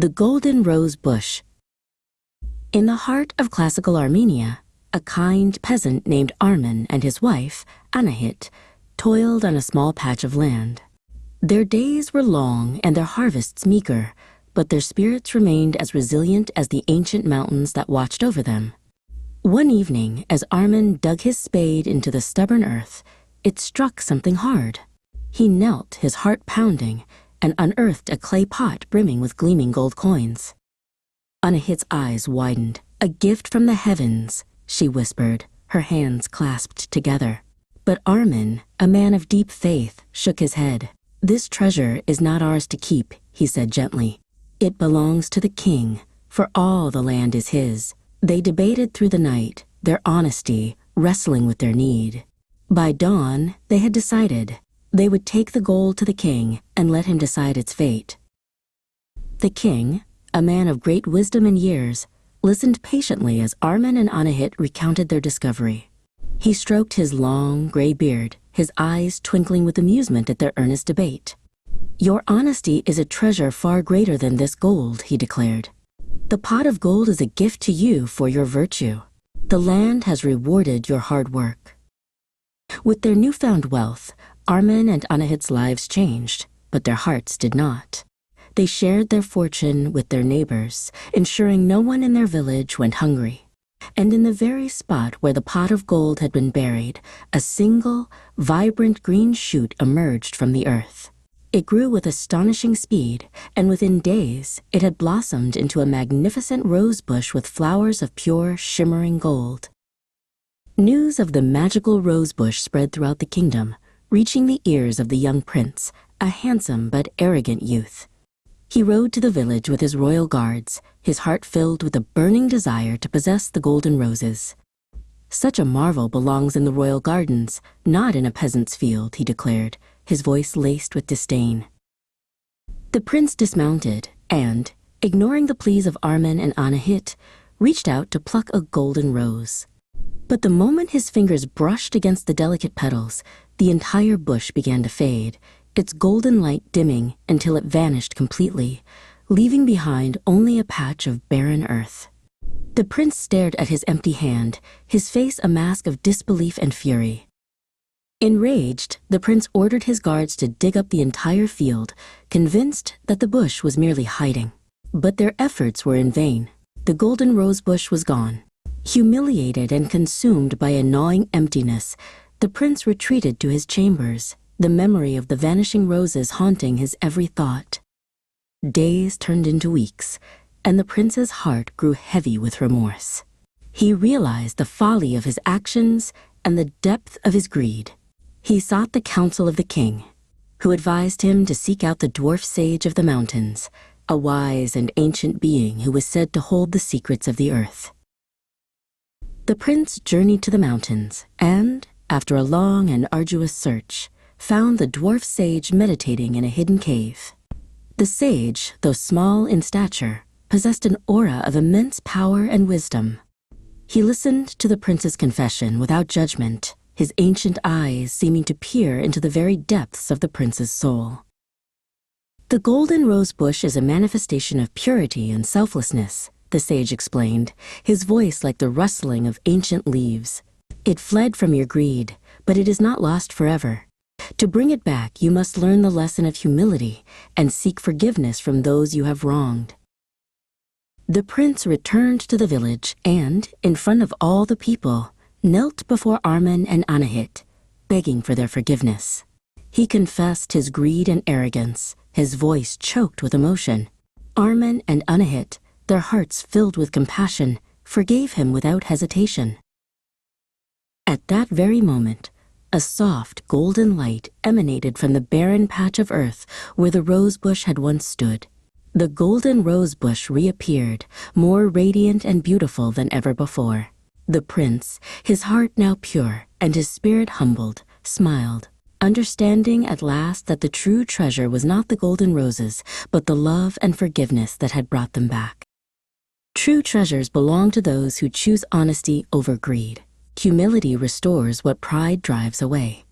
The Golden Rose Bush. In the heart of classical Armenia, a kind peasant named Armen and his wife, Anahit, toiled on a small patch of land. Their days were long and their harvests meager, but their spirits remained as resilient as the ancient mountains that watched over them. One evening, as Armen dug his spade into the stubborn earth, it struck something hard. He knelt, his heart pounding, and unearthed a clay pot brimming with gleaming gold coins. Anahit's eyes widened. "A gift from the heavens," she whispered, her hands clasped together. But Armen, a man of deep faith, shook his head. "This treasure is not ours to keep," he said gently. "It belongs to the king, for all the land is his." They debated through the night, their honesty wrestling with their need. By dawn, they had decided. They would take the gold to the king and let him decide its fate. The king, a man of great wisdom and years, listened patiently as Armen and Anahit recounted their discovery. He stroked his long, gray beard, his eyes twinkling with amusement at their earnest debate. "Your honesty is a treasure far greater than this gold," he declared. "The pot of gold is a gift to you for your virtue. The land has rewarded your hard work." With their newfound wealth, Armen and Anahit's lives changed, but their hearts did not. They shared their fortune with their neighbors, ensuring no one in their village went hungry. And in the very spot where the pot of gold had been buried, a single, vibrant green shoot emerged from the earth. It grew with astonishing speed, and within days it had blossomed into a magnificent rose bush with flowers of pure, shimmering gold. News of the magical rose bush spread throughout the kingdom, reaching the ears of the young prince, a handsome but arrogant youth. He rode to the village with his royal guards, his heart filled with a burning desire to possess the golden roses. "Such a marvel belongs in the royal gardens, not in a peasant's field," he declared, his voice laced with disdain. The prince dismounted and, ignoring the pleas of Armen and Anahit, reached out to pluck a golden rose. But the moment his fingers brushed against the delicate petals, the entire bush began to fade, its golden light dimming until it vanished completely, leaving behind only a patch of barren earth. The prince stared at his empty hand, his face a mask of disbelief and fury. Enraged, the prince ordered his guards to dig up the entire field, convinced that the bush was merely hiding. But their efforts were in vain. The golden rose bush was gone. Humiliated and consumed by a gnawing emptiness, the prince retreated to his chambers, the memory of the vanishing roses haunting his every thought. Days turned into weeks, and the prince's heart grew heavy with remorse. He realized the folly of his actions and the depth of his greed. He sought the counsel of the king, who advised him to seek out the dwarf sage of the mountains, a wise and ancient being who was said to hold the secrets of the earth. The prince journeyed to the mountains and, after a long and arduous search, found the dwarf sage meditating in a hidden cave. The sage, though small in stature, possessed an aura of immense power and wisdom. He listened to the prince's confession without judgment, his ancient eyes seeming to peer into the very depths of the prince's soul. "The golden rose bush is a manifestation of purity and selflessness," the sage explained, his voice like the rustling of ancient leaves. "It fled from your greed, but it is not lost forever. To bring it back, you must learn the lesson of humility and seek forgiveness from those you have wronged." The prince returned to the village and, in front of all the people, knelt before Armen and Anahit, begging for their forgiveness. He confessed his greed and arrogance, his voice choked with emotion. Armen and Anahit, their hearts filled with compassion, forgave him without hesitation. At that very moment, a soft golden light emanated from the barren patch of earth where the rose bush had once stood. The golden rose bush reappeared, more radiant and beautiful than ever before. The prince, his heart now pure and his spirit humbled, smiled, understanding at last that the true treasure was not the golden roses, but the love and forgiveness that had brought them back. True treasures belong to those who choose honesty over greed. Humility restores what pride drives away.